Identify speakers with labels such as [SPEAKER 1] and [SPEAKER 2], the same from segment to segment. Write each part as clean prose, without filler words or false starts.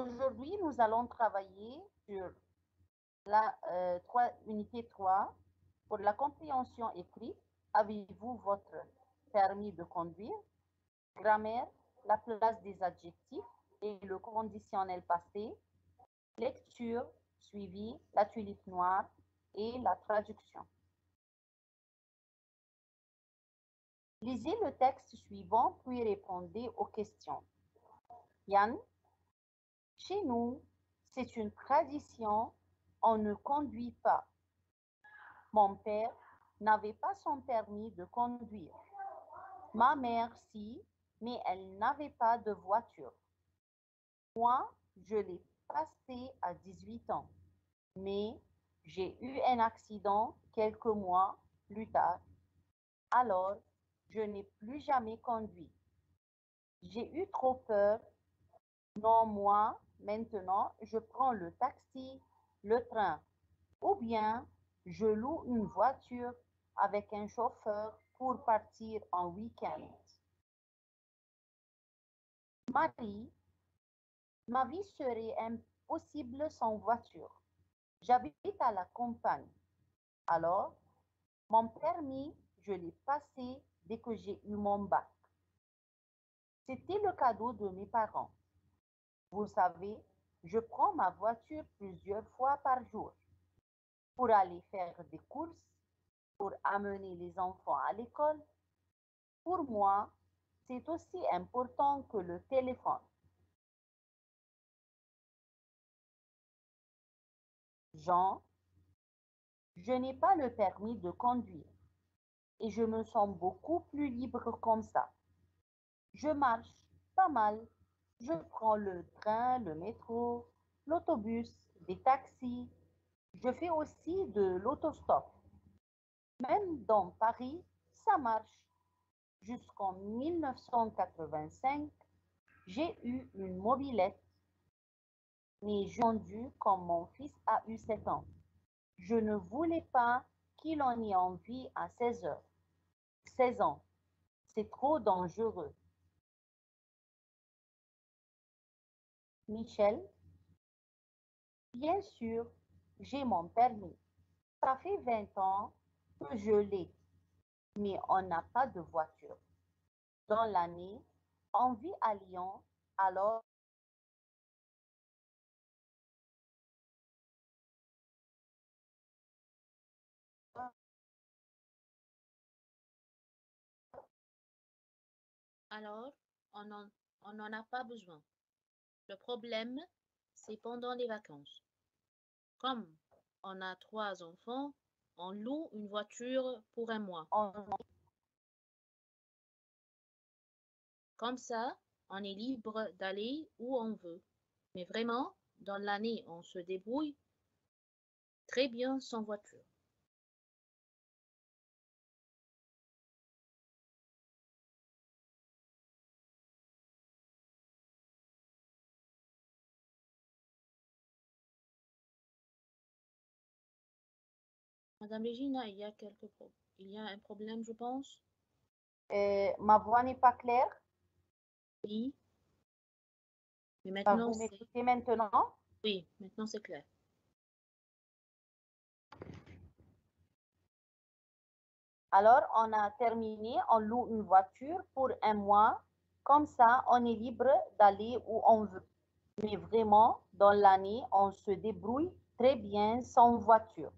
[SPEAKER 1] Aujourd'hui, nous allons travailler sur la unité 3 pour la compréhension écrite. Avez-vous votre permis de conduire? Grammaire, la place des adjectifs et le conditionnel passé. Lecture, suivi, la tulipe noire et la traduction. Lisez le texte suivant puis répondez aux questions. Yann, chez nous, c'est une tradition, on ne conduit pas. Mon père n'avait pas son permis de conduire. Ma mère, si, mais elle n'avait pas de voiture. Moi, je l'ai passé à 18 ans, mais j'ai eu un accident quelques mois plus tard. Alors, je n'ai plus jamais conduit. J'ai eu trop peur. Non, moi, maintenant, je prends le taxi, le train, ou bien je loue une voiture avec un chauffeur pour partir en week-end. Marie, ma vie serait impossible sans voiture. J'habite à la campagne. Alors, mon permis, je l'ai passé dès que j'ai eu mon bac. C'était le cadeau de mes parents. Vous savez, je prends ma voiture plusieurs fois par jour pour aller faire des courses, pour amener les enfants à l'école. Pour moi, c'est aussi important que le téléphone. Jean, je n'ai pas le permis de conduire et je me sens beaucoup plus libre comme ça. Je marche pas mal. Je prends le train, le métro, l'autobus, des taxis. Je fais aussi de l'autostop. Même dans Paris, ça marche. Jusqu'en 1985, j'ai eu une mobilette, mais j'ai vendu quand mon fils a eu 7 ans. Je ne voulais pas qu'il en ait envie à 16 ans. C'est trop dangereux. Michel, bien sûr, j'ai mon permis. Ça fait 20 ans que je l'ai, mais on n'a pas de voiture. Dans l'année, on vit à Lyon, alors
[SPEAKER 2] Alors, on n'en a pas besoin. Le problème, c'est pendant les vacances. Comme on a 3 enfants, on loue une voiture pour un mois.
[SPEAKER 1] on
[SPEAKER 2] Comme ça, on est libre d'aller où on veut. Mais vraiment, dans l'année, on se débrouille très bien sans voiture. Madame Regina, il y a un problème, je pense.
[SPEAKER 1] ma voix n'est pas claire.
[SPEAKER 2] Oui, mais maintenant
[SPEAKER 1] Vous
[SPEAKER 2] c'est
[SPEAKER 1] m'écoutez maintenant?
[SPEAKER 2] oui, maintenant c'est clair.
[SPEAKER 1] Alors, on a terminé, on loue une voiture pour un mois. Comme ça, on est libre d'aller où on veut. Mais vraiment, dans l'année, on se débrouille très bien sans voiture.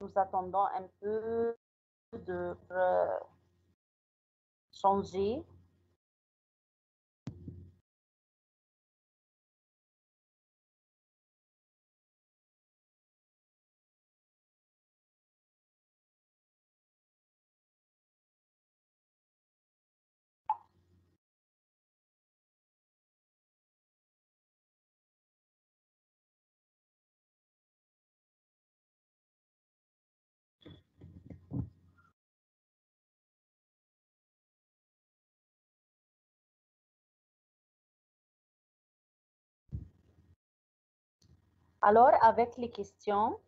[SPEAKER 1] Nous attendons un peu de changer. Alors, avec les questions,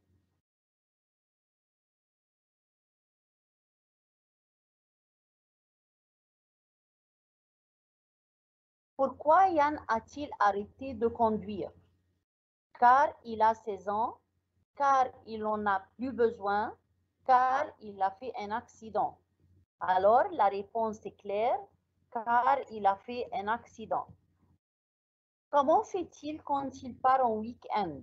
[SPEAKER 1] Pourquoi Yann a-t-il arrêté de conduire? Car il a 16 ans, car il n'en a plus besoin, car il a fait un accident. Alors, la réponse est claire, car il a fait un accident. Comment fait-il quand il part en week-end?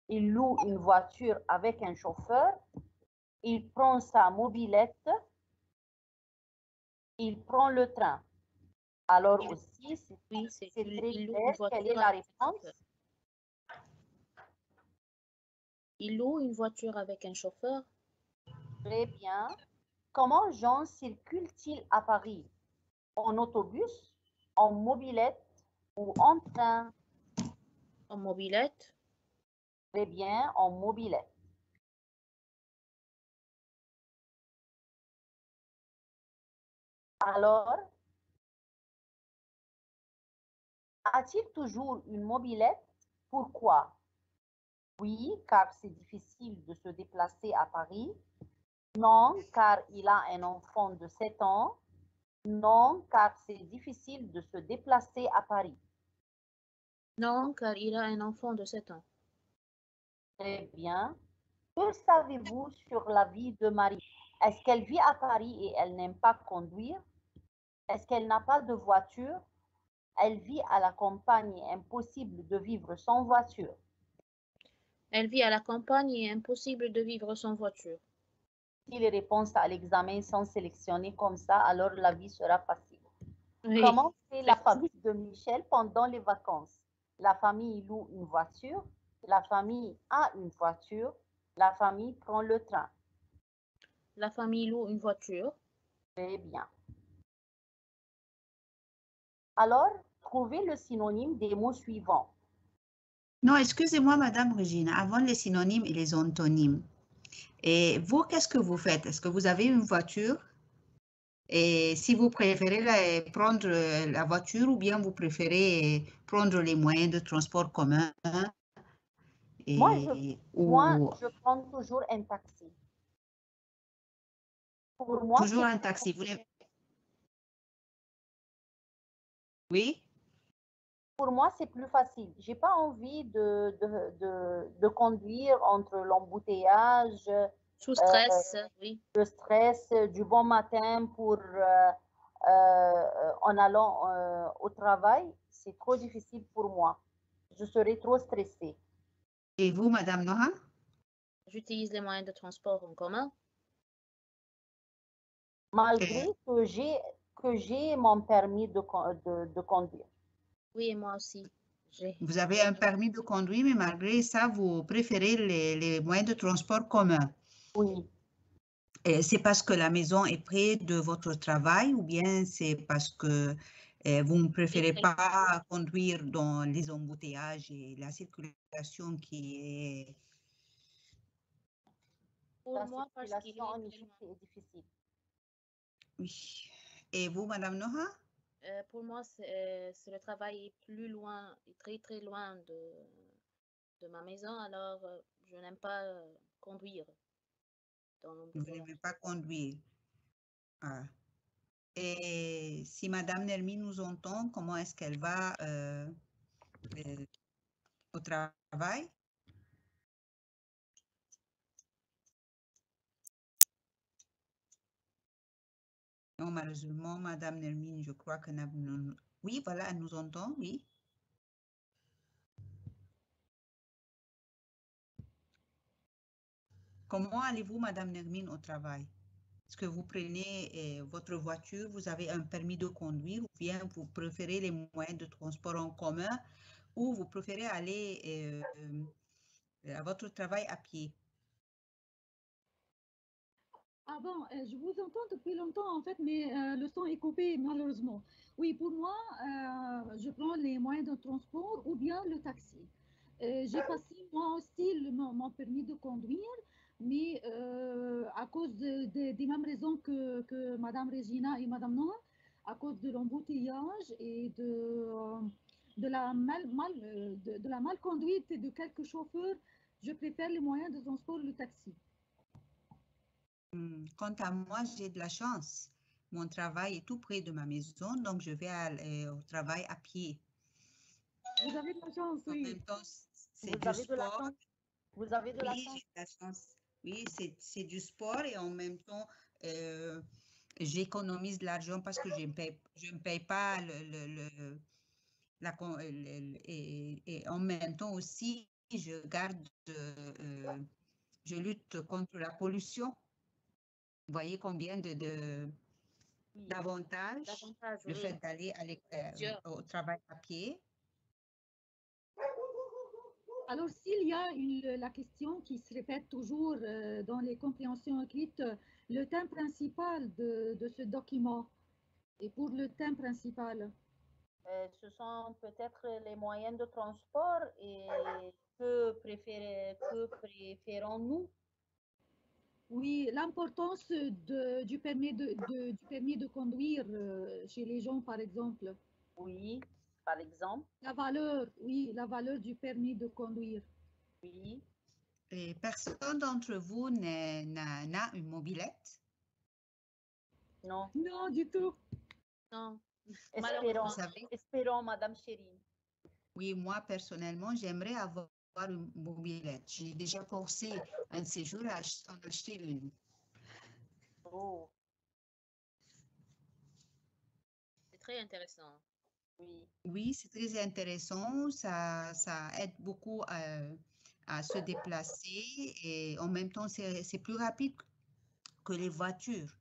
[SPEAKER 1] Il loue une voiture avec un chauffeur, il prend sa mobilette, il prend le train. Alors aussi,
[SPEAKER 2] Oui,
[SPEAKER 1] c'est
[SPEAKER 2] il
[SPEAKER 1] très
[SPEAKER 2] loue
[SPEAKER 1] clair.
[SPEAKER 2] une
[SPEAKER 1] Quelle est
[SPEAKER 2] voiture
[SPEAKER 1] la
[SPEAKER 2] avec un
[SPEAKER 1] réponse?
[SPEAKER 2] chauffeur. Il loue une voiture avec un chauffeur.
[SPEAKER 1] Très bien. Comment Jean circule-t-il à Paris? En autobus, en mobilette ou en train?
[SPEAKER 2] En mobilette.
[SPEAKER 1] Très bien, en mobilette. Alors, a-t-il toujours une mobilette? Pourquoi? Oui, car c'est difficile de se déplacer à Paris. Non, car il a un enfant de 7 ans. Non, car c'est difficile de se déplacer à Paris.
[SPEAKER 2] Non, car il a un enfant de 7 ans.
[SPEAKER 1] Très bien. Que savez-vous sur la vie de Marie? Est-ce qu'elle vit à Paris et elle n'aime pas conduire? Est-ce qu'elle n'a pas de voiture? Elle vit à la campagne et impossible de vivre sans voiture.
[SPEAKER 2] Elle vit à la campagne et impossible de vivre sans voiture.
[SPEAKER 1] Si les réponses à l'examen sont sélectionnées comme ça, alors la vie sera facile.
[SPEAKER 2] Oui.
[SPEAKER 1] Comment fait la famille de Michel pendant les vacances? La famille loue une voiture, la famille a une voiture, la famille prend le train.
[SPEAKER 2] La famille loue une voiture.
[SPEAKER 1] Très bien. Alors, trouvez le synonyme des mots suivants.
[SPEAKER 3] Non, excusez-moi, Madame Regina, avant les synonymes et les antonymes. Et vous, qu'est-ce que vous faites? Est-ce que vous avez une voiture? Et si vous préférez prendre la voiture ou bien vous préférez prendre les moyens de transport commun
[SPEAKER 1] Moi,
[SPEAKER 3] ou
[SPEAKER 1] je prends toujours un taxi. Pour moi,
[SPEAKER 3] toujours un taxi. Oui?
[SPEAKER 1] Pour moi, c'est plus facile. Je n'ai pas envie de conduire entre l'embouteillage,
[SPEAKER 2] Sous stress, oui.
[SPEAKER 1] le stress du bon matin en allant au travail. C'est trop difficile pour moi. Je serais trop stressée.
[SPEAKER 3] Et vous, Madame Noha?
[SPEAKER 2] J'utilise les moyens de transport en commun.
[SPEAKER 1] Malgré que j'ai mon permis de conduire.
[SPEAKER 2] Oui, et moi aussi.
[SPEAKER 3] Vous avez un permis de conduire, mais malgré ça, vous préférez les moyens de transport commun.
[SPEAKER 1] Oui.
[SPEAKER 3] C'est parce que la maison est près de votre travail ou bien c'est parce que vous ne préférez pas conduire dans les embouteillages et la circulation qui est...
[SPEAKER 2] Pour moi, parce qu'il
[SPEAKER 1] circulation en
[SPEAKER 2] est
[SPEAKER 1] Égypte est difficile.
[SPEAKER 3] Oui. Et vous, Madame Noha?
[SPEAKER 2] Pour moi, le travail est plus loin, très très loin de ma maison, alors je n'aime pas conduire dans
[SPEAKER 3] Vous
[SPEAKER 2] l'embouteillage.
[SPEAKER 3] n'aimez pas conduire. Ah. Et si Madame Nermi nous entend, comment est-ce qu'elle va au travail? Non, malheureusement, Madame Nermine, je crois que... Oui, voilà, elle nous entend, oui. Comment allez-vous, Madame Nermine, au travail? Est-ce que vous prenez votre voiture, vous avez un permis de conduire ou bien vous préférez les moyens de transport en commun ou vous préférez aller à votre travail à pied?
[SPEAKER 4] Ah bon, je vous entends depuis longtemps en fait, mais le son est coupé malheureusement. Oui, pour moi, je prends les moyens de transport ou bien le taxi. J'ai passé moi aussi mon permis de conduire, mais à cause des mêmes raisons que Madame Regina et Madame Noah, à cause de l'embouteillage et de de la malconduite de quelques chauffeurs, je préfère les moyens de transport, le taxi.
[SPEAKER 3] Quant à moi, j'ai de la chance. mon travail est tout près de ma maison, donc je vais au travail à pied.
[SPEAKER 4] Vous avez de la chance,
[SPEAKER 3] En
[SPEAKER 4] oui.
[SPEAKER 3] même temps, c'est
[SPEAKER 1] Vous
[SPEAKER 3] du
[SPEAKER 1] avez de la
[SPEAKER 3] sport.
[SPEAKER 1] chance. Vous avez de la
[SPEAKER 3] Oui,
[SPEAKER 1] chance.
[SPEAKER 3] j'ai de la chance. Oui, c'est du sport et en même temps, j'économise de l'argent parce que je ne paye pas et en même temps aussi, je lutte contre la pollution. Vous voyez combien
[SPEAKER 1] Oui.
[SPEAKER 3] d'avantages
[SPEAKER 2] Davantage,
[SPEAKER 3] le
[SPEAKER 2] oui.
[SPEAKER 3] fait d'aller
[SPEAKER 2] Plusieurs.
[SPEAKER 3] au travail à pied.
[SPEAKER 4] Alors, s'il y a la question qui se répète toujours dans les compréhensions écrites, le thème principal de ce document, et pour le thème principal,
[SPEAKER 1] Ce sont peut-être les moyens de transport et que préférons-nous?
[SPEAKER 4] oui, l'importance du permis de conduire chez les gens, par exemple.
[SPEAKER 1] Oui, par exemple,
[SPEAKER 4] La valeur, oui, la valeur du permis de conduire.
[SPEAKER 1] oui.
[SPEAKER 3] Et personne d'entre vous n'a une mobilette?
[SPEAKER 1] Non.
[SPEAKER 4] Non, du tout.
[SPEAKER 2] Non,
[SPEAKER 1] Espérons,
[SPEAKER 2] malheureusement.
[SPEAKER 3] Vous savez,
[SPEAKER 1] espérons, Madame Chérine.
[SPEAKER 3] oui, moi personnellement, j'aimerais avoir une mobilette. J'ai déjà pensé un séjour à en acheter une.
[SPEAKER 1] Oh,
[SPEAKER 2] C'est très intéressant.
[SPEAKER 1] oui.
[SPEAKER 3] Oui, c'est très intéressant. Ça aide beaucoup à se déplacer et en même temps, c'est plus rapide que les voitures.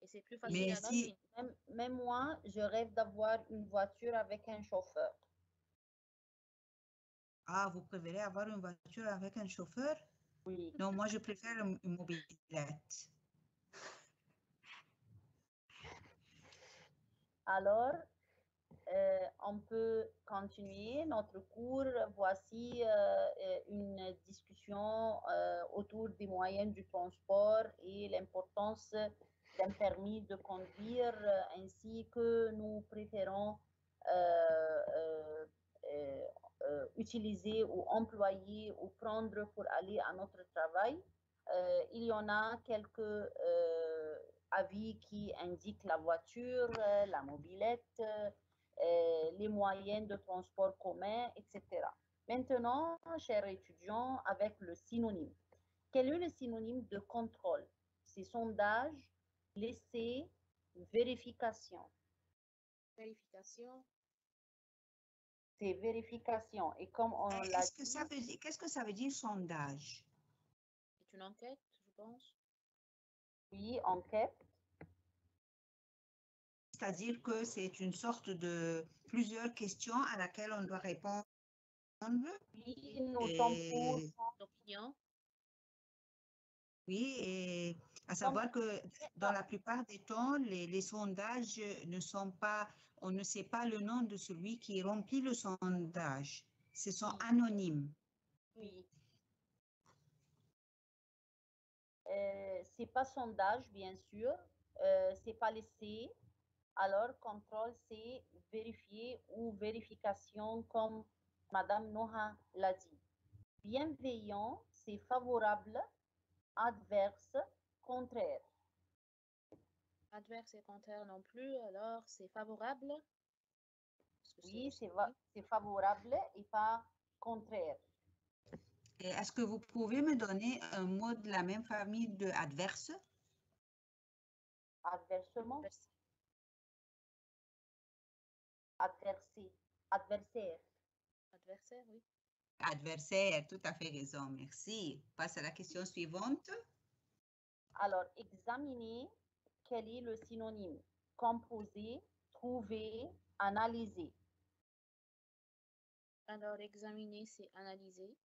[SPEAKER 2] Et c'est plus facile
[SPEAKER 3] Mais
[SPEAKER 2] à
[SPEAKER 3] si,
[SPEAKER 2] conduire.
[SPEAKER 1] Même moi, je rêve d'avoir une voiture avec un chauffeur.
[SPEAKER 3] vous préférez avoir une voiture avec un chauffeur?
[SPEAKER 1] Oui.
[SPEAKER 3] Non, moi, je préfère une mobilette.
[SPEAKER 1] Alors, on peut continuer notre cours. Voici une discussion autour des moyens du transport et l'importance d'un permis de conduire, ainsi que nous préférons utiliser ou employer ou prendre pour aller à notre travail. Il y en a quelques avis qui indiquent la voiture, la mobilette, les moyens de transport commun, etc. Maintenant, chers étudiants, avec le synonyme. Quel est le synonyme de contrôle? C'est sondage, l'essai, vérification.
[SPEAKER 2] Vérification.
[SPEAKER 1] C'est vérification. Et comme on l'a
[SPEAKER 3] Qu'est-ce que ça veut dire? Qu'est-ce que ça veut dire sondage?
[SPEAKER 2] C'est une enquête, je pense.
[SPEAKER 1] dit, enquête,
[SPEAKER 3] C'est-à-dire que c'est une sorte de plusieurs questions à laquelle on doit répondre.
[SPEAKER 1] oui, nous sommes pour
[SPEAKER 2] L'opinion.
[SPEAKER 3] Oui, et à savoir que dans la plupart des temps, les sondages ne sont pas, on ne sait pas le nom de celui qui remplit le sondage. Ce sont anonymes.
[SPEAKER 1] oui. C'est pas sondage, bien sûr. C'est pas l'essai. Alors, contrôle, c'est vérifier ou vérification, comme Madame Noha l'a dit. Bienveillant, c'est favorable. Adverse, contraire.
[SPEAKER 2] Adverse et contraire non plus, alors c'est favorable. Parce que
[SPEAKER 1] Oui,
[SPEAKER 2] c'est
[SPEAKER 1] c'est favorable et pas contraire.
[SPEAKER 3] Et est-ce que vous pouvez me donner un mot de la même famille de adverse?
[SPEAKER 1] Adversement, adverser, adversaire.
[SPEAKER 2] Adversaire, oui.
[SPEAKER 3] Adversaire, tout à fait raison, merci. Passe à la question suivante.
[SPEAKER 1] Alors, examiner, quel est le synonyme? Composer, trouver, analyser.
[SPEAKER 2] Alors, examiner, c'est analyser.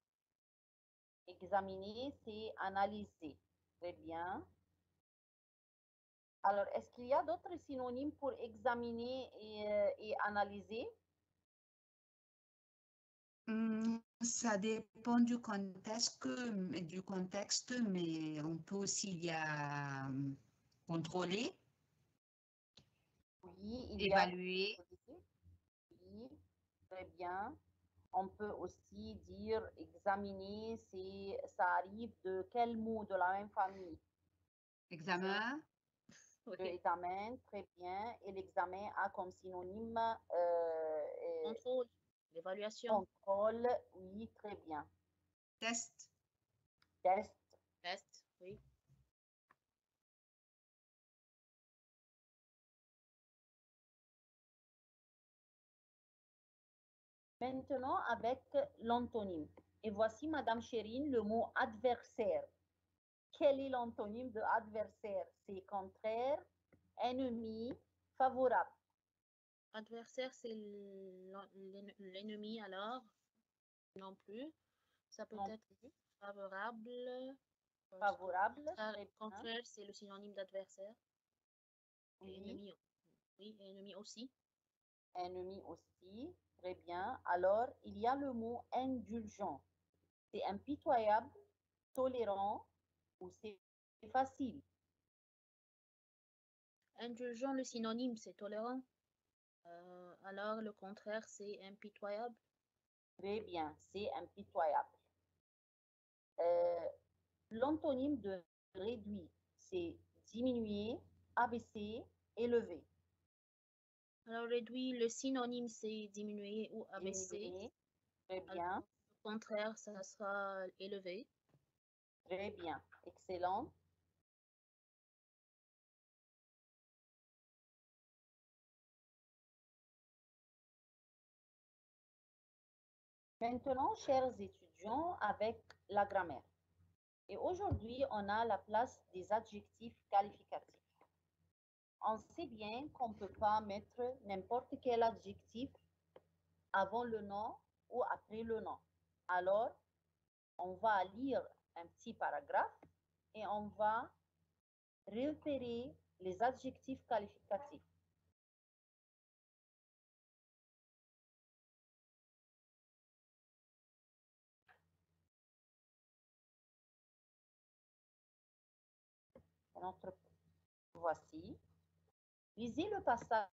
[SPEAKER 1] Examiner, c'est analyser. Très bien. Alors, est-ce qu'il y a d'autres synonymes pour examiner et analyser?
[SPEAKER 3] Ça dépend du contexte, mais on peut aussi y a contrôler,
[SPEAKER 1] Oui, il y a
[SPEAKER 3] évaluer.
[SPEAKER 1] oui, très bien. On peut aussi dire examiner, ça arrive de quel mot de la même famille?
[SPEAKER 3] Examen.
[SPEAKER 2] Oui.
[SPEAKER 1] L'examen, très bien. Et l'examen a comme synonyme
[SPEAKER 2] Contrôle, l'évaluation,
[SPEAKER 1] contrôle. Oui, très bien.
[SPEAKER 3] Test.
[SPEAKER 1] Test.
[SPEAKER 2] test, oui.
[SPEAKER 1] Maintenant, avec l'antonyme. Et voici, Madame Chérine, le mot adversaire. Quel est l'antonyme de adversaire? C'est contraire, ennemi, favorable.
[SPEAKER 2] Adversaire, c'est l'ennemi, alors non plus. Ça peut
[SPEAKER 1] Non
[SPEAKER 2] être
[SPEAKER 1] plus.
[SPEAKER 2] favorable.
[SPEAKER 1] Favorable, très bien.
[SPEAKER 2] Contraire, c'est le synonyme d'adversaire. Et
[SPEAKER 1] Oui.
[SPEAKER 2] ennemi, oui, et ennemi aussi.
[SPEAKER 1] Ennemi aussi, très bien. Alors, il y a le mot indulgent. C'est impitoyable, tolérant ou c'est facile.
[SPEAKER 2] Indulgent, le synonyme, c'est tolérant. Alors, le contraire, c'est impitoyable.
[SPEAKER 1] Très bien, c'est impitoyable. L'antonyme de réduit, c'est diminuer, abaisser, élever.
[SPEAKER 2] Alors, réduit, le synonyme, c'est diminuer ou abaisser.
[SPEAKER 1] Diminuer, très bien,
[SPEAKER 2] Alors, le contraire, ça sera élevé.
[SPEAKER 1] très bien, excellent. Maintenant, chers étudiants, avec la grammaire. Et aujourd'hui, on a la place des adjectifs qualificatifs. On sait bien qu'on ne peut pas mettre n'importe quel adjectif avant le nom ou après le nom. Alors, on va lire un petit paragraphe et on va repérer les adjectifs qualificatifs. Voici. Lisez le passage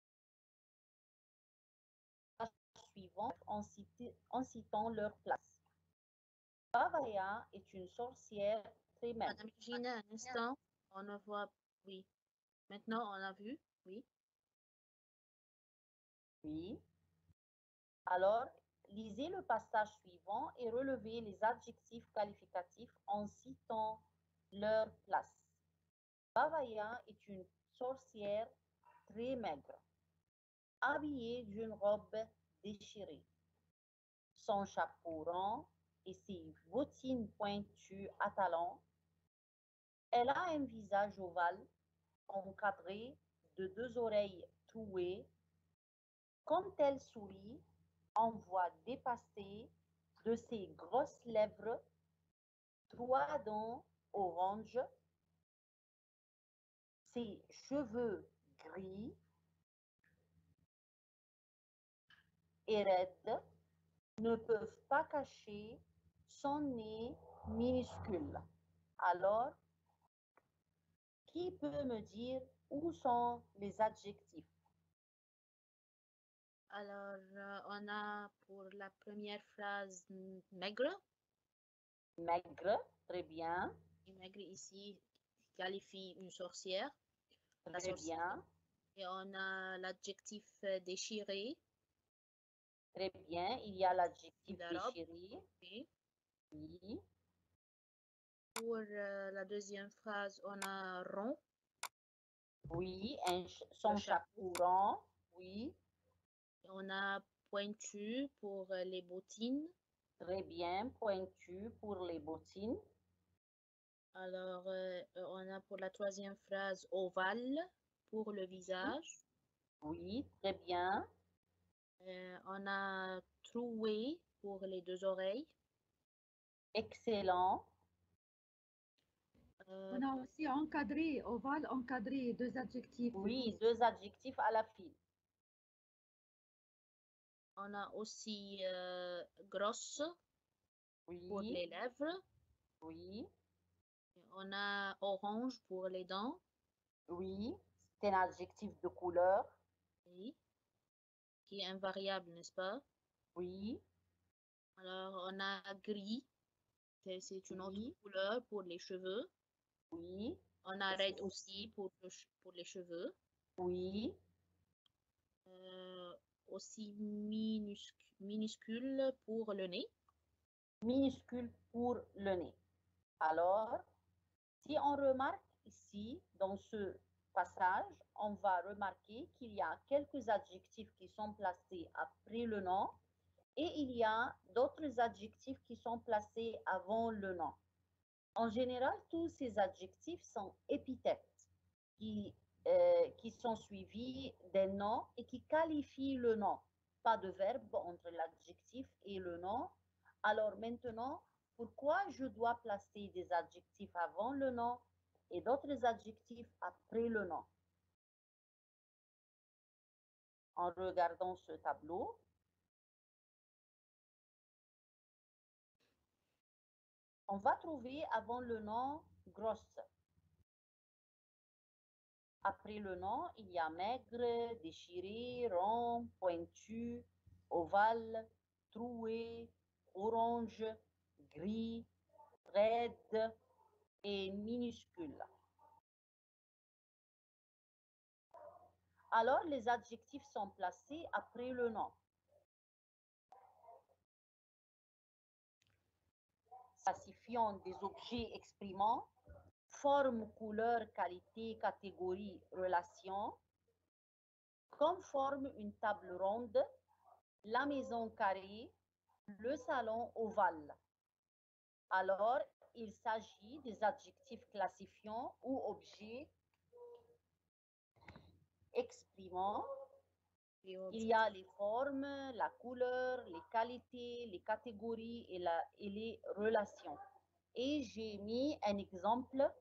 [SPEAKER 1] suivant en citant leur place. Bavaya est une sorcière très maigre.
[SPEAKER 2] Madame Gina, un instant, on ne voit, oui. Maintenant, on a vu, oui.
[SPEAKER 1] Oui. Alors, lisez le passage suivant et relevez les adjectifs qualificatifs en citant leur place. Bavaya est une sorcière très maigre, habillée d'une robe déchirée. Son chapeau rond et ses bottines pointues à talons. Elle a un visage ovale, encadré de deux oreilles trouées. Quand elle sourit, on voit dépasser de ses grosses lèvres trois dents orange. Ses cheveux gris et raides ne peuvent pas cacher son nez minuscule. Alors, qui peut me dire où sont les adjectifs?
[SPEAKER 2] Alors, on a pour la première phrase maigre.
[SPEAKER 1] Maigre, très bien.
[SPEAKER 2] Et maigre ici qualifie une sorcière.
[SPEAKER 1] Très bien.
[SPEAKER 2] Et on a l'adjectif déchiré.
[SPEAKER 1] Très bien. Il y a l'adjectif
[SPEAKER 2] La robe.
[SPEAKER 1] déchiré.
[SPEAKER 2] Oui.
[SPEAKER 1] Oui.
[SPEAKER 2] Pour la deuxième phrase, on a rond.
[SPEAKER 1] Oui. Son chapeau rond. Oui.
[SPEAKER 2] Et on a pointu pour les bottines.
[SPEAKER 1] Très bien. Pointu pour les bottines.
[SPEAKER 2] Alors, on a pour la troisième phrase ovale pour le visage.
[SPEAKER 1] Oui, très bien.
[SPEAKER 2] On a troué pour les deux oreilles.
[SPEAKER 1] Excellent.
[SPEAKER 4] On a aussi encadré, ovale, encadré, deux adjectifs.
[SPEAKER 1] Oui, deux adjectifs à la file.
[SPEAKER 2] On a aussi grosse pour
[SPEAKER 1] Oui,
[SPEAKER 2] les lèvres.
[SPEAKER 1] oui,
[SPEAKER 2] On a orange pour les dents.
[SPEAKER 1] oui. C'est un adjectif de couleur.
[SPEAKER 2] Oui. Qui est invariable, n'est-ce pas?
[SPEAKER 1] Oui,
[SPEAKER 2] Alors, on a gris. C'est une autre
[SPEAKER 1] oui,
[SPEAKER 2] couleur pour les cheveux.
[SPEAKER 1] oui.
[SPEAKER 2] On arrête aussi pour les cheveux.
[SPEAKER 1] Oui.
[SPEAKER 2] Aussi minuscule pour le nez.
[SPEAKER 1] Minuscule pour le nez. Alors, si on remarque ici, dans ce passage, on va remarquer qu'il y a quelques adjectifs qui sont placés après le nom et il y a d'autres adjectifs qui sont placés avant le nom. En général, tous ces adjectifs sont épithètes qui sont suivis d'un nom et qui qualifient le nom. Pas de verbe entre l'adjectif et le nom. Alors maintenant, pourquoi je dois placer des adjectifs avant le nom et d'autres adjectifs après le nom? En regardant ce tableau, on va trouver avant le nom grosse. Après le nom, il y a maigre, déchiré, rond, pointu, ovale, troué, orange, gris, raide et minuscule. Alors, les adjectifs sont placés après le nom. Classifiant des objets exprimant forme, couleur, qualité, catégorie, relation, comme forme une table ronde, la maison carrée, le salon ovale. Alors, il s'agit des adjectifs classifiants ou objets exprimant. Il y a les formes, la couleur, les qualités, les catégories et les relations. Et j'ai mis un exemple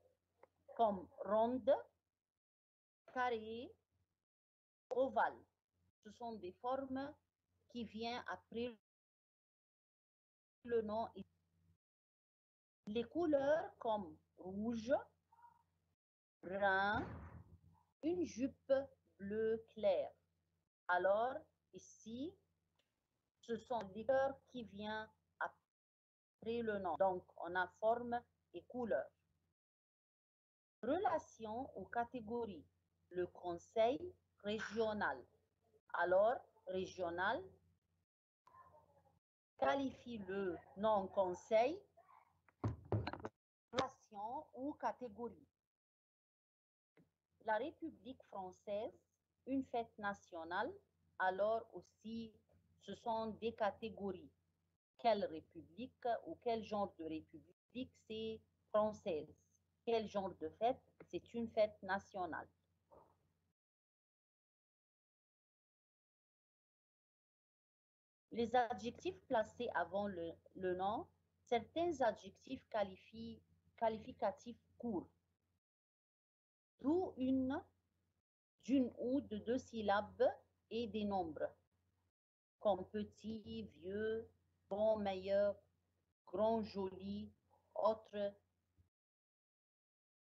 [SPEAKER 1] comme ronde, carré, ovale. Ce sont des formes qui viennent après le nom. Les couleurs comme rouge, brun, une jupe bleu clair. Alors, ici, ce sont les couleurs qui viennent après le nom. Donc, on a forme et couleur. Relation ou catégorie. Le conseil régional. Alors, régional qualifie le nom conseil, relation ou catégorie. La République française, une fête nationale, alors aussi, ce sont des catégories. Quelle république ou quel genre de république c'est française? Quel genre de fête? C'est une fête nationale. Les adjectifs placés avant le nom, certains adjectifs qualificatifs courts, d'où d'une ou de deux syllabes et des nombres, comme petit, vieux, bon, meilleur, grand, joli, autre,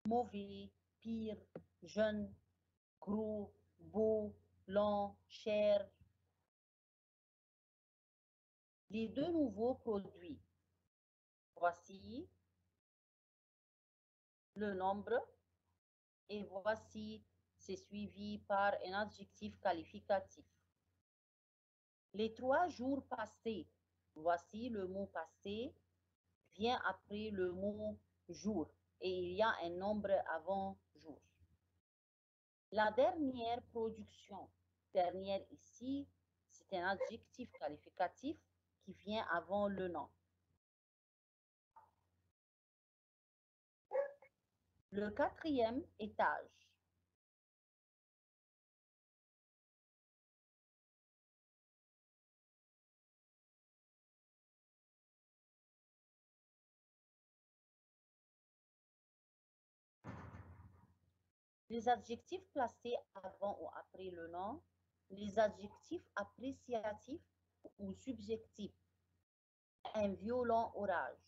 [SPEAKER 1] mauvais, pire, jeune, gros, beau, lent, cher. Les deux nouveaux produits. Voici le nombre et voici, c'est suivi par un adjectif qualificatif. Les 3 jours passés. Voici le mot passé vient après le mot jour et il y a un nombre avant jour. La dernière production. Dernière ici, c'est un adjectif qualificatif qui vient avant le nom. Le 4e étage. Les adjectifs placés avant ou après le nom, les adjectifs appréciatifs ou subjectifs. Un violent orage.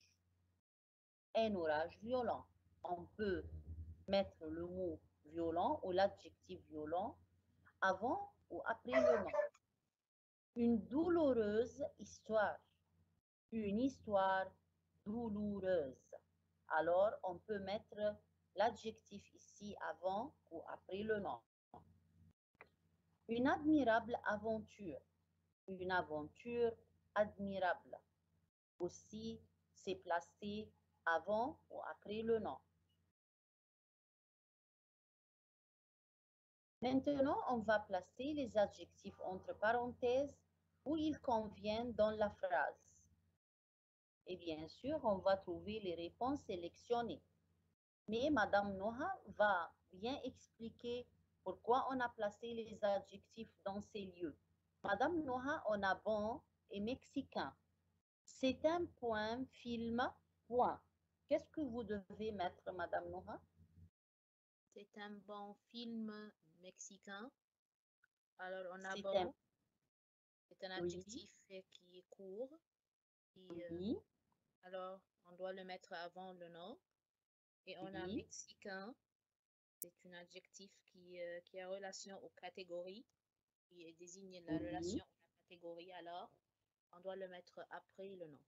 [SPEAKER 1] Un orage violent. On peut mettre le mot violent ou l'adjectif violent avant ou après le nom. Une douloureuse histoire. Une histoire douloureuse. Alors, on peut mettre l'adjectif ici avant ou après le nom. Une admirable aventure. Une aventure admirable. Aussi, c'est placé avant ou après le nom. Maintenant, on va placer les adjectifs entre parenthèses où ils conviennent dans la phrase. Et bien sûr, on va trouver les réponses sélectionnées. Mais Madame Noha va bien expliquer pourquoi on a placé les adjectifs dans ces lieux. Madame Noha, on a bon et mexicain. C'est un point, film, point. Qu'est-ce que vous devez mettre, Madame Noha?
[SPEAKER 2] C'est un bon film mexicain. Alors, on a
[SPEAKER 1] C'est
[SPEAKER 2] bon.
[SPEAKER 1] un...
[SPEAKER 2] C'est un
[SPEAKER 1] Oui.
[SPEAKER 2] adjectif qui est court.
[SPEAKER 1] Oui.
[SPEAKER 2] Alors, on doit le mettre avant le nom. Et on a
[SPEAKER 1] Oui.
[SPEAKER 2] mexicain. C'est un adjectif qui a relation aux catégories, qui désigne la
[SPEAKER 1] Oui.
[SPEAKER 2] relation à la catégorie. Alors, on doit le mettre après le nom.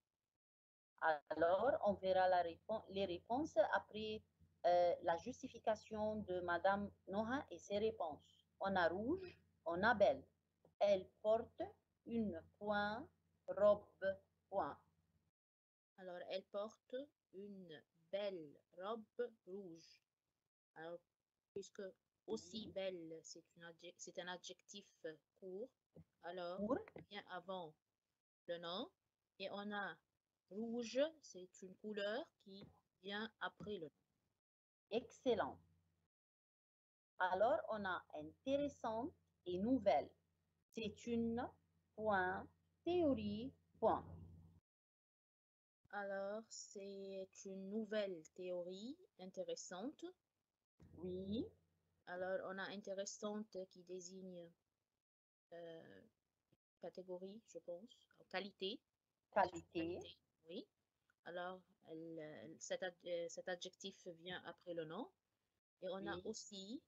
[SPEAKER 1] Alors, on verra les réponses après la justification de Madame Noha et ses réponses. On a rouge, on a belle. Elle porte une point, robe, point.
[SPEAKER 2] Alors, elle porte une belle robe rouge. Alors, puisque aussi belle, c'est un adjectif court, alors
[SPEAKER 1] Pour,
[SPEAKER 2] bien avant le nom. Et on a rouge, c'est une couleur qui vient après le nom.
[SPEAKER 1] excellent. Alors, on a intéressante et nouvelle. C'est une point, théorie, point.
[SPEAKER 2] Alors, c'est une nouvelle théorie intéressante.
[SPEAKER 1] Oui.
[SPEAKER 2] Alors, on a intéressante qui désigne catégorie, je pense, qualité.
[SPEAKER 1] Qualité.
[SPEAKER 2] Oui. Alors, cet adjectif vient après le nom. Et on a
[SPEAKER 1] Oui.
[SPEAKER 2] aussi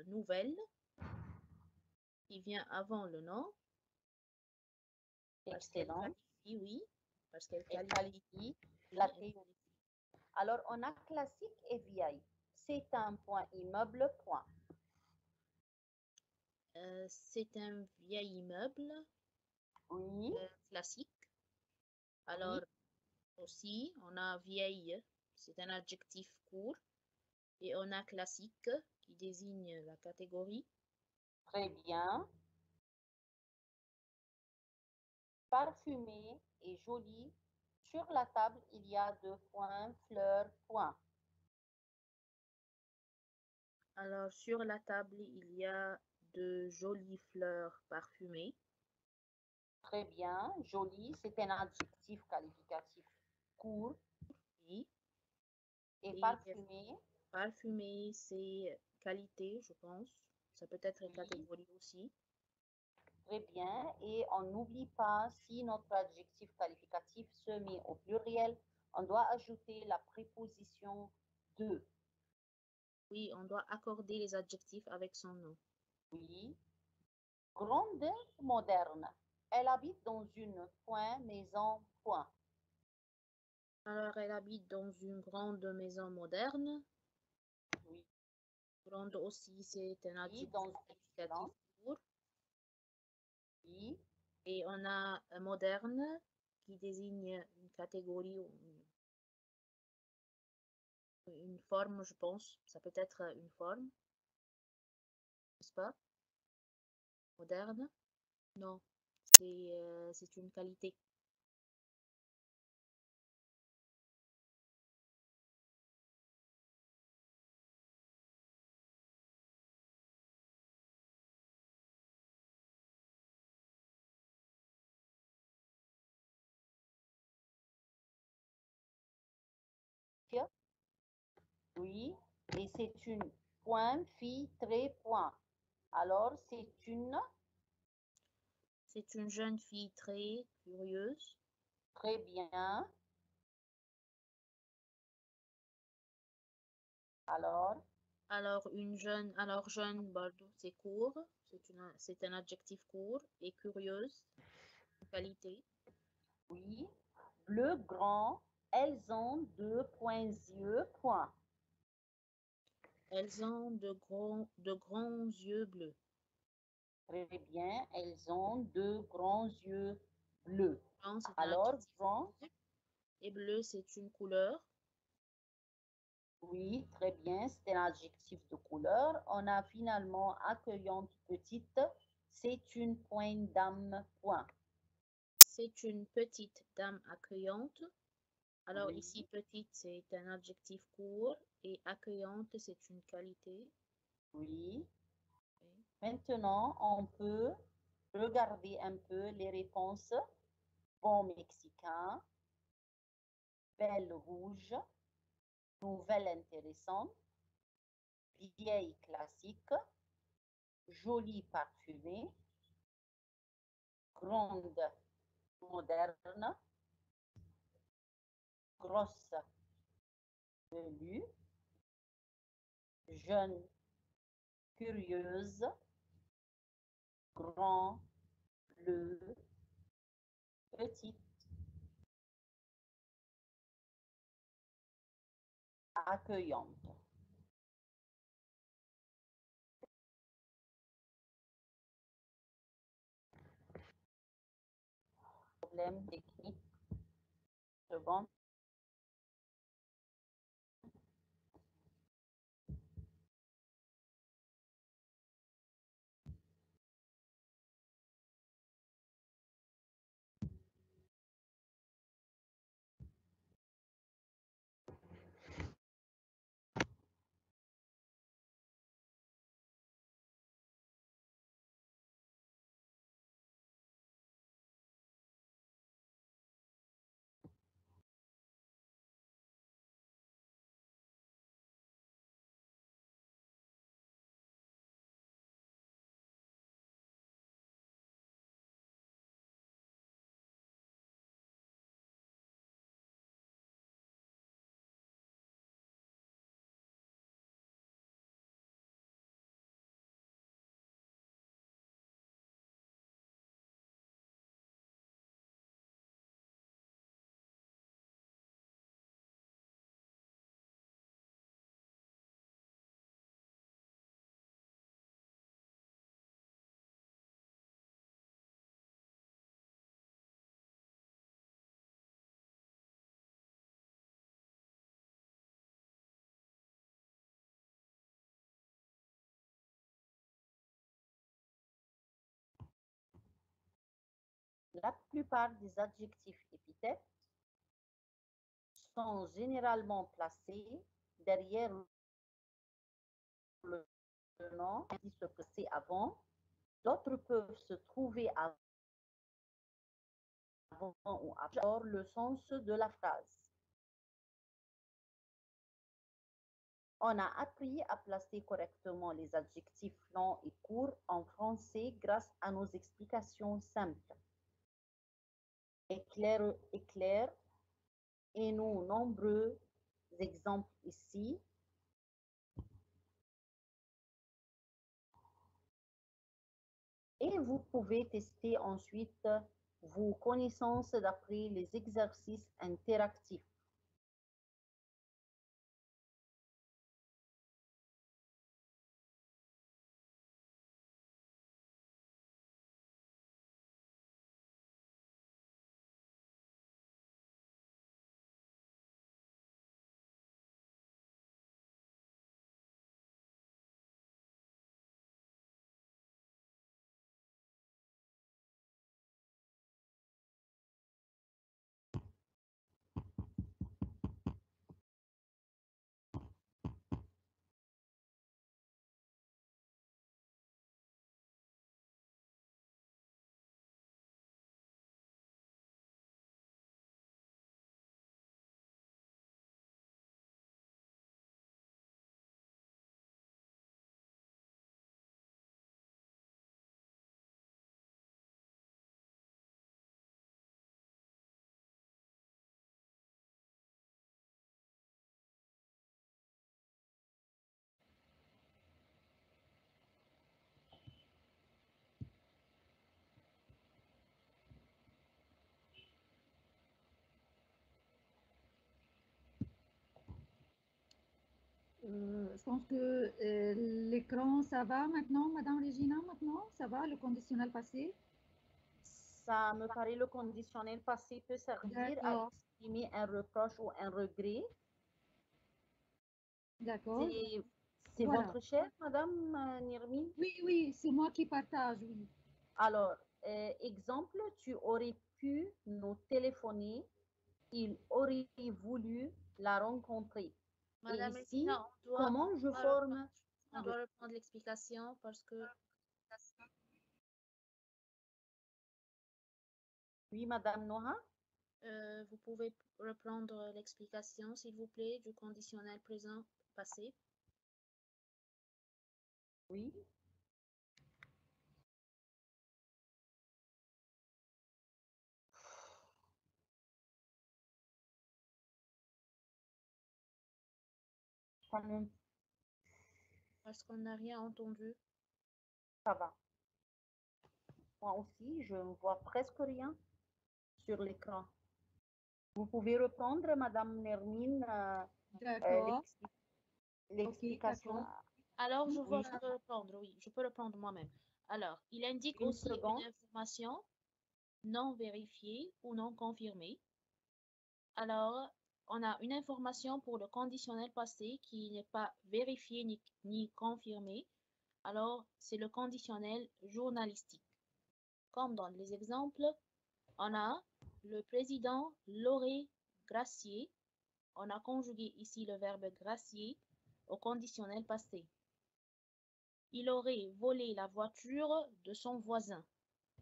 [SPEAKER 2] nouvelle qui vient avant le nom. Parce qu'elle
[SPEAKER 1] Excellent.
[SPEAKER 2] qualifie, oui. Parce qu'elle
[SPEAKER 1] Elle
[SPEAKER 2] qualifie.
[SPEAKER 1] qualifie la théorie. Alors, on a classique et vieille. C'est un point immeuble, point.
[SPEAKER 2] C'est un vieil immeuble
[SPEAKER 1] Oui.
[SPEAKER 2] classique. Alors, aussi, on a vieille, c'est un adjectif court. Et on a classique qui désigne la catégorie.
[SPEAKER 1] Très bien. Parfumé et joli. Sur la table, il y a 2 points, fleurs, point.
[SPEAKER 2] Alors, sur la table, il y a de jolies fleurs parfumées.
[SPEAKER 1] Très bien. Joli, c'est un adjectif qualificatif court.
[SPEAKER 2] Oui.
[SPEAKER 1] Et
[SPEAKER 2] Et
[SPEAKER 1] parfumé.
[SPEAKER 2] parfumé, c'est qualité, je pense. Ça peut être
[SPEAKER 1] Oui.
[SPEAKER 2] catégorie aussi.
[SPEAKER 1] Très bien. Et on n'oublie pas, si notre adjectif qualificatif se met au pluriel, on doit ajouter la préposition de.
[SPEAKER 2] Oui, on doit accorder les adjectifs avec son nom.
[SPEAKER 1] Oui. Grande, moderne. Elle habite dans une point, maison, point.
[SPEAKER 2] Alors, elle habite dans une grande maison moderne.
[SPEAKER 1] Oui.
[SPEAKER 2] Grande aussi, c'est un adjectif
[SPEAKER 1] Dans
[SPEAKER 2] qualificatif court.
[SPEAKER 1] Oui.
[SPEAKER 2] Et on a moderne qui désigne une catégorie ou une forme, je pense. Ça peut être une forme, n'est-ce pas? Moderne? Non, c'est une qualité.
[SPEAKER 1] Oui. Et c'est une point, fille, très point. Alors, c'est une.
[SPEAKER 2] C'est une jeune fille très curieuse.
[SPEAKER 1] Très bien. Alors,
[SPEAKER 2] jeune, pardon, c'est court. C'est un adjectif court et curieuse, qualité.
[SPEAKER 1] oui. Bleu, grand. Elles ont 2 points yeux, point.
[SPEAKER 2] Elles ont de grands yeux bleus.
[SPEAKER 1] Très bien, elles ont de grands yeux bleus.
[SPEAKER 2] Grand, c'est un
[SPEAKER 1] Alors,
[SPEAKER 2] adjectif.
[SPEAKER 1] grand,
[SPEAKER 2] Et bleu, c'est une couleur.
[SPEAKER 1] oui, très bien, c'est un adjectif de couleur. On a finalement accueillante, petite. C'est une poigne d'âme, point.
[SPEAKER 2] C'est une petite dame accueillante. Alors
[SPEAKER 1] Oui.
[SPEAKER 2] ici, petite, c'est un adjectif court et accueillante, c'est une qualité.
[SPEAKER 1] Oui.
[SPEAKER 2] Oui.
[SPEAKER 1] Maintenant, on peut regarder un peu les réponses. Bon mexicain, belle rouge, nouvelle intéressante, vieille classique, jolie parfumée, grande moderne, grosse velue, jeune curieuse, grand bleu, petite accueillante. Problème technique. Seconde. La plupart des adjectifs épithètes sont généralement placés derrière le nom, on dit ce que c'est avant. D'autres peuvent se trouver avant ou après le sens de la phrase. On a appris à placer correctement les adjectifs longs et courts en français grâce à nos explications simples. Éclair et nos nombreux exemples ici. Et vous pouvez tester ensuite vos connaissances d'après les exercices interactifs.
[SPEAKER 4] pense que l'écran, ça va maintenant, Madame Regina, maintenant? Ça va, le conditionnel passé?
[SPEAKER 1] Ça me paraît le conditionnel passé peut servir à
[SPEAKER 4] D'accord,
[SPEAKER 1] exprimer un reproche ou un regret.
[SPEAKER 4] d'accord.
[SPEAKER 1] C'est
[SPEAKER 4] Voilà.
[SPEAKER 1] votre chef, Madame Nirmi?
[SPEAKER 4] Oui, oui, c'est moi qui partage, oui.
[SPEAKER 1] Alors, exemple, tu aurais pu nous téléphoner. Il aurait voulu la rencontrer. Et
[SPEAKER 2] Madame
[SPEAKER 1] ici,
[SPEAKER 2] Regina,
[SPEAKER 1] comment je forme?
[SPEAKER 2] on doit reprendre l'explication parce que
[SPEAKER 1] Oui, Madame Noha?
[SPEAKER 2] vous pouvez reprendre l'explication, s'il vous plaît, du conditionnel présent passé.
[SPEAKER 1] Oui. Ça me-
[SPEAKER 2] Parce qu'on n'a rien entendu.
[SPEAKER 1] ça va. Moi aussi, je ne vois presque rien sur l'écran. Vous pouvez reprendre, Madame Nermine,
[SPEAKER 4] D'accord, ok,
[SPEAKER 1] l'explication.
[SPEAKER 4] d'accord.
[SPEAKER 2] Alors, je
[SPEAKER 1] Oui,
[SPEAKER 2] peux reprendre, oui, je peux reprendre moi-même. Alors, il indique
[SPEAKER 1] une
[SPEAKER 2] aussi
[SPEAKER 1] seconde.
[SPEAKER 2] une information non vérifiée ou non confirmée. Alors, on a une information pour le conditionnel passé qui n'est pas vérifiée ni confirmée. Alors, c'est le conditionnel journalistique. Comme dans les exemples, on a le président l'aurait gracié. On a conjugué ici le verbe gracier au conditionnel passé. Il aurait volé la voiture de son voisin.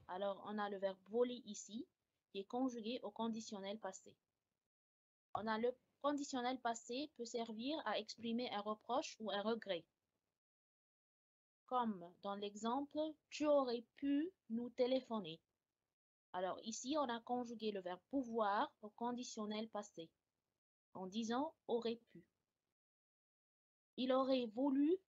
[SPEAKER 2] Alors, on a le verbe voler ici qui est conjugué au conditionnel passé. On a le conditionnel passé peut servir à exprimer un reproche ou un regret. Comme dans l'exemple, tu aurais pu nous téléphoner. Alors ici, on a conjugué le verbe pouvoir au conditionnel passé en disant aurait pu. Il aurait voulu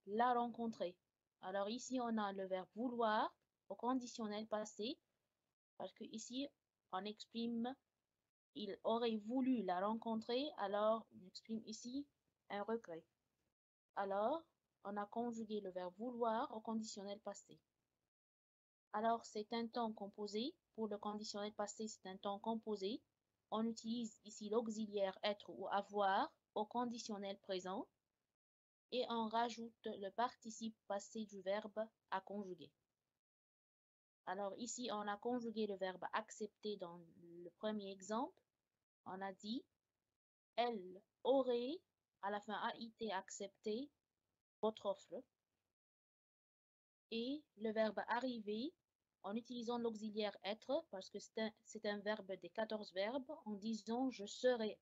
[SPEAKER 2] la rencontrer. Alors ici, on a le verbe vouloir au conditionnel passé parce que ici, on exprime il aurait voulu la rencontrer, alors on exprime ici un regret. Alors, on a conjugué le verbe vouloir au conditionnel passé. Alors, c'est un temps composé. Pour le conditionnel passé, c'est un temps composé. On utilise ici l'auxiliaire être ou avoir au conditionnel présent et on rajoute le participe passé du verbe à conjuguer. Alors ici, on a conjugué le verbe accepter dans le premier exemple. On a dit elle aurait, à la fin a été accepté, votre offre. Et le verbe arriver, en utilisant l'auxiliaire être, parce que c'est un verbe des 14 verbes, en disant je serais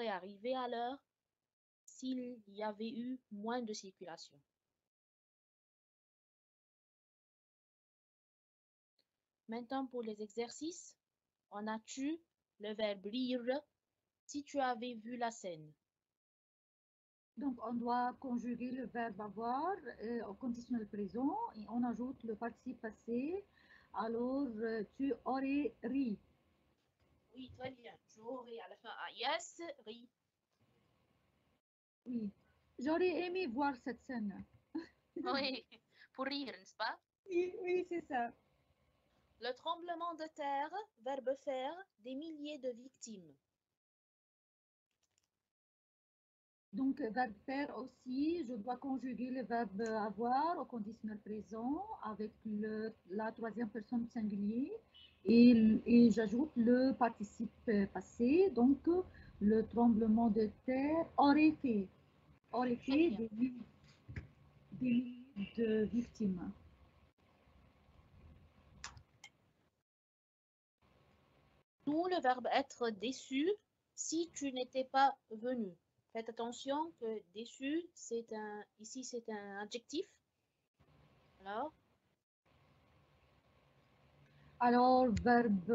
[SPEAKER 2] arrivé à l'heure s'il y avait eu moins de circulation. Maintenant, pour les exercices, on a tu, le verbe lire, si tu avais vu la scène.
[SPEAKER 4] Donc, on doit conjuguer le verbe avoir au conditionnel présent et on ajoute le participe passé. Alors, tu aurais ri.
[SPEAKER 2] Oui, très bien. J'aurais à la fin un yes, ri.
[SPEAKER 4] Oui. J'aurais aimé voir cette scène.
[SPEAKER 2] Oui, pour rire, n'est-ce pas?
[SPEAKER 4] Oui, oui, c'est ça.
[SPEAKER 2] Le tremblement de terre, verbe faire, des milliers de victimes.
[SPEAKER 4] Donc, verbe faire aussi, je dois conjuguer le verbe avoir au conditionnel présent avec la troisième personne singulier et j'ajoute le participe passé. Donc, le tremblement de terre aurait fait des milliers de victimes.
[SPEAKER 2] D'où le verbe être déçu si tu n'étais pas venu. Faites attention que déçu, ici c'est un adjectif.
[SPEAKER 4] Alors, verbe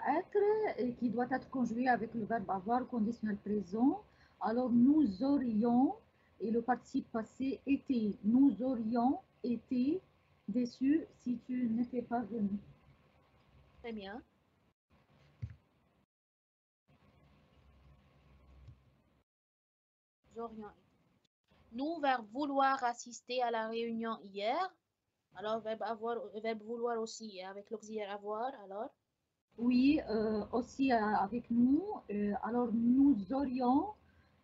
[SPEAKER 4] être qui doit être conjugué avec le verbe avoir conditionnel présent. Alors, nous aurions, et le participe passé été, nous aurions été déçus si tu n'étais pas venu.
[SPEAKER 2] Très bien. aurions été. Nous, verbe vouloir assister à la réunion hier. Alors, verbe vouloir aussi avec l'auxiliaire avoir, alors.
[SPEAKER 4] Oui, aussi avec nous. Alors, nous aurions,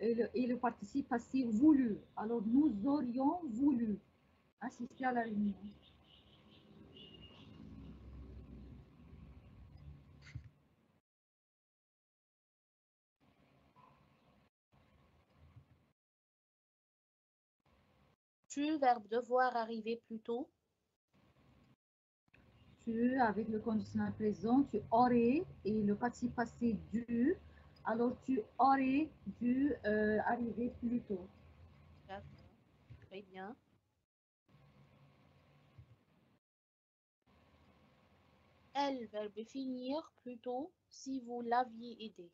[SPEAKER 4] et le participe passé voulu. Alors, nous aurions voulu assister à la réunion.
[SPEAKER 2] Tu, verbe devoir arriver plus tôt.
[SPEAKER 4] Tu, avec le conditionnel présent, tu aurais, et le participe passé dû, alors tu aurais dû arriver plus tôt.
[SPEAKER 2] D'accord, très bien. Elle, verbe finir plus tôt si vous l'aviez aidé.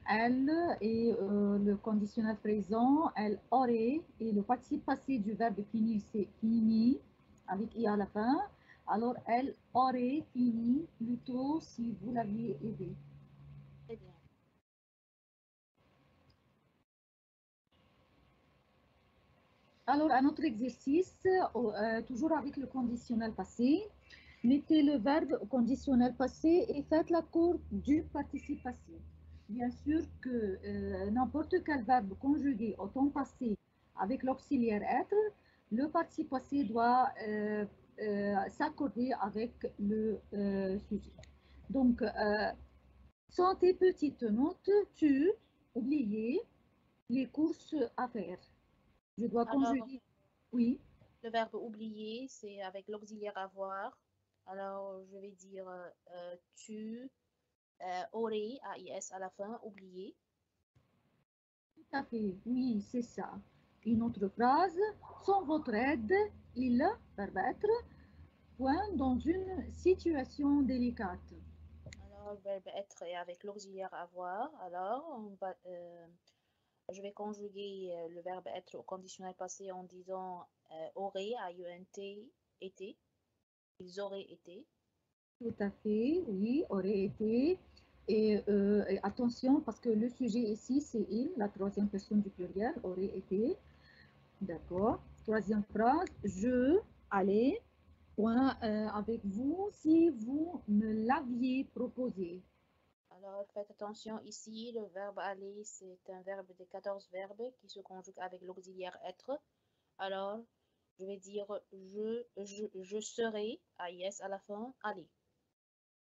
[SPEAKER 4] Elle et le conditionnel présent, elle aurait, et le participe passé du verbe finir, c'est fini, avec i à la fin. Alors, elle aurait fini plus tôt si vous l'aviez aidé.
[SPEAKER 2] Très bien.
[SPEAKER 4] Alors, un autre exercice, toujours avec le conditionnel passé. Mettez le verbe au conditionnel passé et faites la courbe du participe passé. Bien sûr que n'importe quel verbe conjugué au temps passé avec l'auxiliaire être, le participe passé doit s'accorder avec le sujet. Donc, sans tes petites notes, tu oublies les courses à faire. Je dois
[SPEAKER 2] Alors,
[SPEAKER 4] conjuguer. Oui,
[SPEAKER 2] le verbe oublier, c'est avec l'auxiliaire avoir. Alors, je vais dire tu aurais, AIS à la fin, oublié.
[SPEAKER 4] tout à fait. Oui, c'est ça. Une autre phrase. Sans votre aide, il, verbe être, point dans une situation délicate.
[SPEAKER 2] Alors, le verbe être est avec l'auxiliaire avoir. Alors, je vais conjuguer le verbe être au conditionnel passé en disant aurait, AUNT, été. Ils auraient été.
[SPEAKER 4] Tout à fait, oui, aurait été. Et attention, parce que le sujet ici, c'est il, la troisième personne du pluriel, aurait été. D'accord. Troisième phrase, je allais, point avec vous, si vous me l'aviez proposé.
[SPEAKER 2] Alors, faites attention ici, le verbe aller, c'est un verbe des 14 verbes qui se conjugue avec l'auxiliaire être. Alors, je vais dire je serai, AIS à la fin, aller.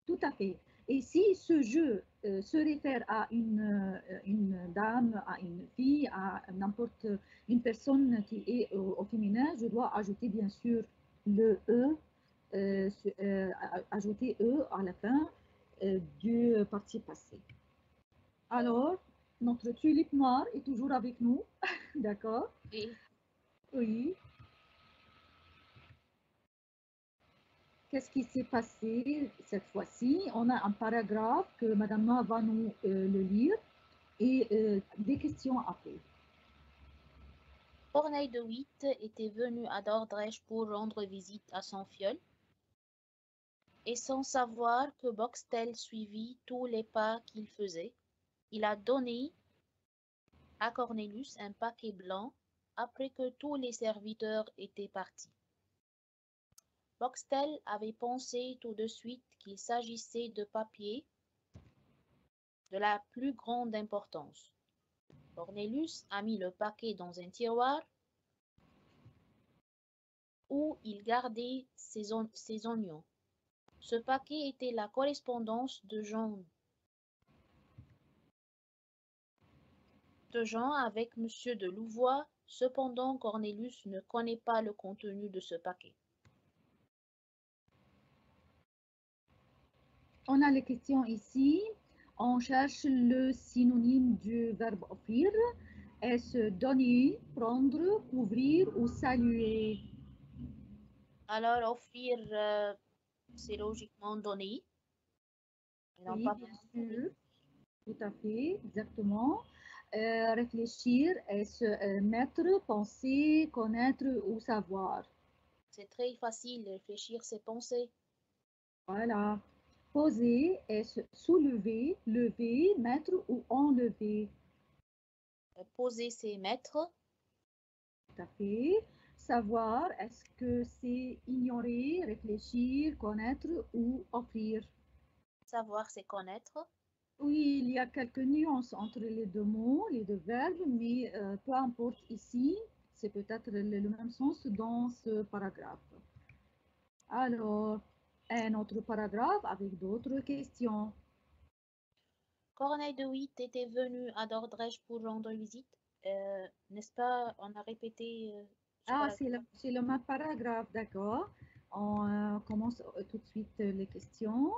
[SPEAKER 4] Tout à fait. Et si ce jeu se réfère à une dame, à une fille, à n'importe une personne qui est au féminin, je dois ajouter bien sûr le E, ajouter E à la fin du participe passé. Alors, notre tulipe noire est toujours avec nous, d'accord?
[SPEAKER 2] Et
[SPEAKER 4] Oui. Qu'est-ce qui s'est passé cette fois-ci? On a un paragraphe que Madame Noa va nous le lire et des questions après.
[SPEAKER 2] Corneille de Witt était venu à Dordrecht pour rendre visite à son fiole, et sans savoir que Boxtel suivit tous les pas qu'il faisait, il a donné à Cornelius un paquet blanc après que tous les serviteurs étaient partis. Boxtel avait pensé tout de suite qu'il s'agissait de papier de la plus grande importance. Cornelius a mis le paquet dans un tiroir où il gardait ses oignons. Ce paquet était la correspondance de Jean avec Monsieur de Louvois. Cependant, Cornelius ne connaît pas le contenu de ce paquet.
[SPEAKER 4] On a les questions ici. On cherche le synonyme du verbe offrir. Est-ce donner, prendre, couvrir ou saluer?
[SPEAKER 2] Alors, offrir, c'est logiquement donner. Et non
[SPEAKER 4] Oui,
[SPEAKER 2] pas
[SPEAKER 4] bien
[SPEAKER 2] prendre.
[SPEAKER 4] sûr. Tout à fait, exactement. Réfléchir, est-ce mettre, penser, connaître ou savoir?
[SPEAKER 2] C'est très facile de réfléchir ses pensées.
[SPEAKER 4] Voilà. Poser, est-ce soulever, lever, mettre ou enlever?
[SPEAKER 2] Poser ses maîtres.
[SPEAKER 4] Tout à fait. Savoir, est-ce que c'est ignorer, réfléchir, connaître ou offrir?
[SPEAKER 2] Savoir, c'est connaître.
[SPEAKER 4] Oui, il y a quelques nuances entre les deux mots, les deux verbes, mais peu importe ici, c'est peut-être le même sens dans ce paragraphe. Alors, un autre paragraphe avec d'autres questions.
[SPEAKER 2] Corneille de Witt était venu à Dordrecht pour rendre visite. N'est-ce pas? On a répété ce
[SPEAKER 4] Ah,
[SPEAKER 2] paragraphe.
[SPEAKER 4] c'est le même paragraphe, d'accord. On commence tout de suite les questions.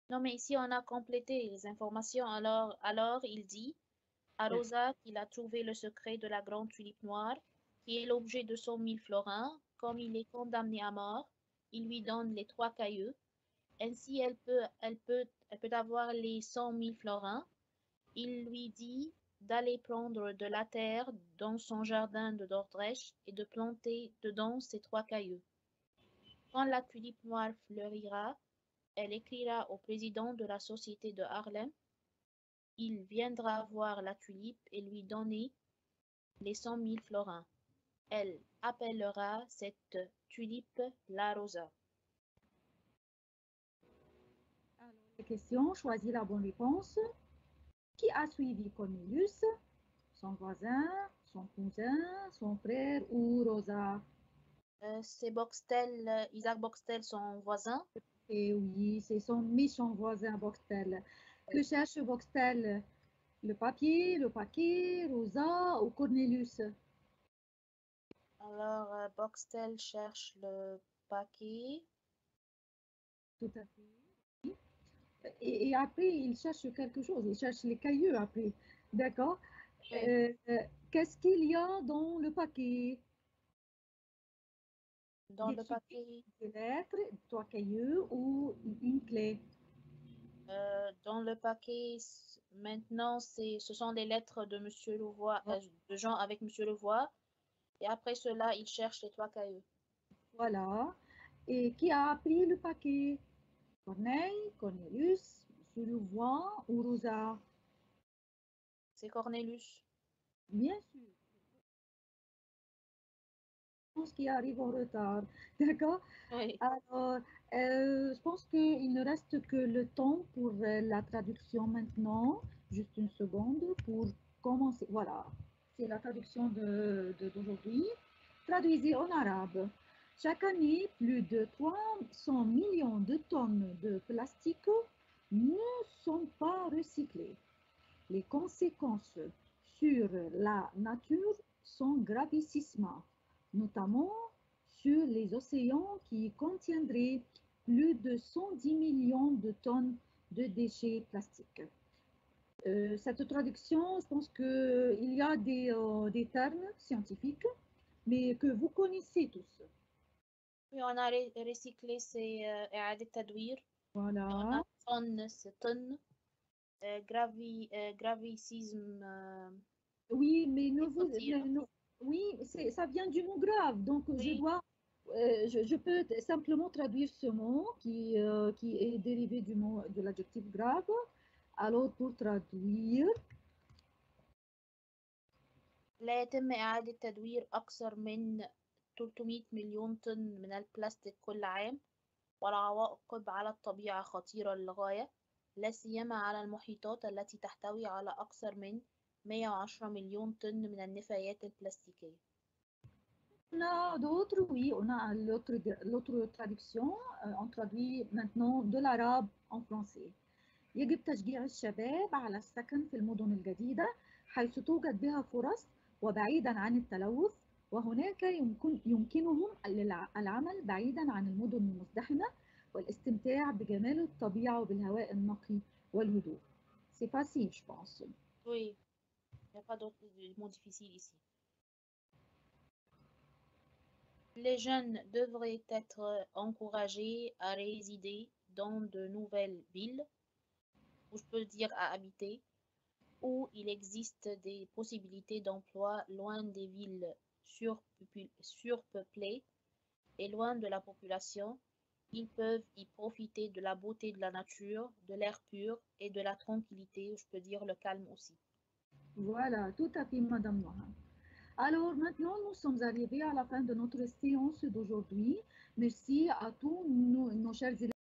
[SPEAKER 2] Non, mais ici, on a complété les informations. Alors il dit à Rosa qu'il a trouvé le secret de la grande tulipe noire, qui est l'objet de 100 000 florins. Comme il est condamné à mort, il lui donne les 3 cailloux. Ainsi, elle peut avoir les 100 000 florins. Il lui dit d'aller prendre de la terre dans son jardin de Dordrecht et de planter dedans ces 3 cailloux. Quand la tulipe noire fleurira, elle écrira au président de la société de Haarlem. Il viendra voir la tulipe et lui donner les 100 000 florins. Elle appellera cette tulipe la Rosa.
[SPEAKER 4] Alors, les questions, choisis la bonne réponse. Qui a suivi Cornelius? Son voisin, son cousin, son frère ou Rosa?
[SPEAKER 2] C'est Isaac Boxtel, son voisin.
[SPEAKER 4] Et oui, c'est son méchant voisin Boxtel. Que cherche Boxtel? Le papier, le paquet, Rosa ou Cornelius?
[SPEAKER 2] Alors, Boxtel cherche le paquet.
[SPEAKER 4] Tout à fait. Et après, il cherche quelque chose. Il cherche les cailloux après. D'accord?
[SPEAKER 2] Oui.
[SPEAKER 4] Qu'est-ce qu'il y a dans le paquet?
[SPEAKER 2] Dans
[SPEAKER 4] Des
[SPEAKER 2] le
[SPEAKER 4] trucs,
[SPEAKER 2] paquet,
[SPEAKER 4] des lettres, 3 cailloux ou une clé?
[SPEAKER 2] dans le paquet, maintenant, ce sont les lettres de Monsieur Louvois, de Jean avec Monsieur Louvois. Et après cela, il cherche les 3 cailloux.
[SPEAKER 4] Voilà. Et qui a pris le paquet? Corneille, Cornelius, Monsieur Louvois ou Rosa?
[SPEAKER 2] C'est Cornelius.
[SPEAKER 4] Bien sûr. Je pense qu'il arrive en retard. D'accord?
[SPEAKER 2] Oui.
[SPEAKER 4] Alors, je pense qu'il ne reste que le temps pour la traduction maintenant. Juste une seconde pour commencer. Voilà, c'est la traduction d'aujourd'hui. Traduisez en arabe. Chaque année, plus de 300 millions de tonnes de plastique ne sont pas recyclées. Les conséquences sur la nature sont gravissimes, notamment sur les océans qui contiendraient plus de 110 millions de tonnes de déchets plastiques. Cette traduction, je pense qu'il y a des termes scientifiques, mais que vous connaissez tous.
[SPEAKER 2] Oui, on a recyclé, c'est إعادة تدوير. On
[SPEAKER 4] Voilà.
[SPEAKER 2] a tonne, c'est tonne. Gravicisme.
[SPEAKER 4] Oui, mais ne vous,
[SPEAKER 2] Dire.
[SPEAKER 4] oui, ça vient du mot grave, donc je
[SPEAKER 2] Oui.
[SPEAKER 4] dois, je peux simplement traduire ce mot qui est dérivé du mot de l'adjectif grave. Alors pour traduire,
[SPEAKER 2] لا يتم إعادة تدوير أكثر من 300 مليون طن من البلاستيك كل عام، والعواقب على الطبيعة خطيرة للغاية، لا سيما على المحيطات التي تحتوي على أكثر من 110 مليون طن من النفايات البلاستيكية.
[SPEAKER 4] on a d'autres, oui, on a l'autre traduction, on traduit maintenant de l'arabe en français. يجب تشجيع الشباب على السكن في المدن الجديدة حيث توجد بها فرص وبعيدا عن التلوث، وهناك يمكنهم العمل بعيدا عن المدن المزدحمة والاستمتاع بجمال الطبيعة وبالهواء النقي والهدوء. C'est facile, je pense.
[SPEAKER 2] Oui, il n'y a pas d'autres mots difficiles ici. Les jeunes devraient être encouragés à résider dans de nouvelles villes, ou je peux dire à habiter, où il existe des possibilités d'emploi loin des villes surpeuplées et loin de la population. Ils peuvent y profiter de la beauté de la nature, de l'air pur et de la tranquillité, je peux dire le calme aussi.
[SPEAKER 4] Voilà, tout à fait, Madame Noha. Alors maintenant, nous sommes arrivés à la fin de notre séance d'aujourd'hui. Merci à tous nos chers élèves.